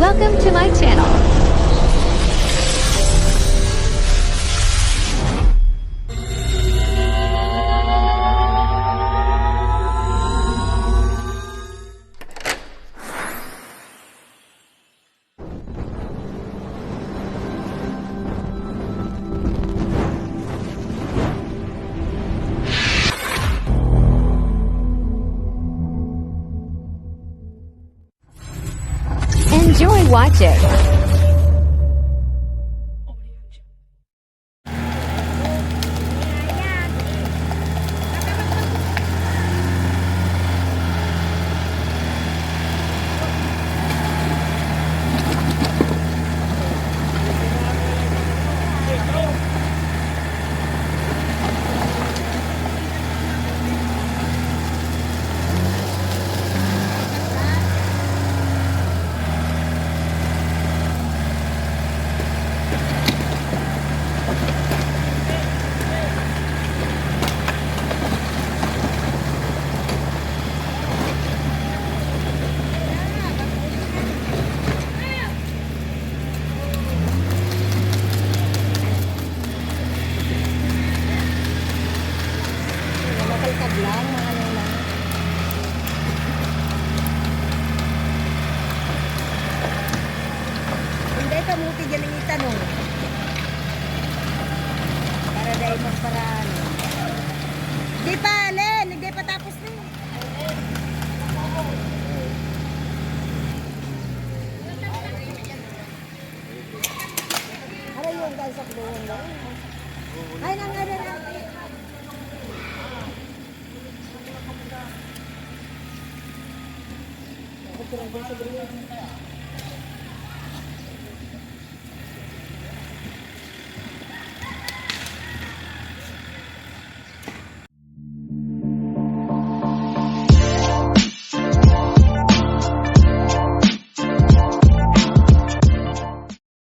Welcome to my channel. Enjoy watching. Makalkad lang, mga ano lang. Hindi ka muti dyan ang itanong. Para dahil magparaan. Di pa, Len. Hindi pa tapos na. Aray yung gansak doon lang. Ay, nang ano na. Kurang sa beriyan.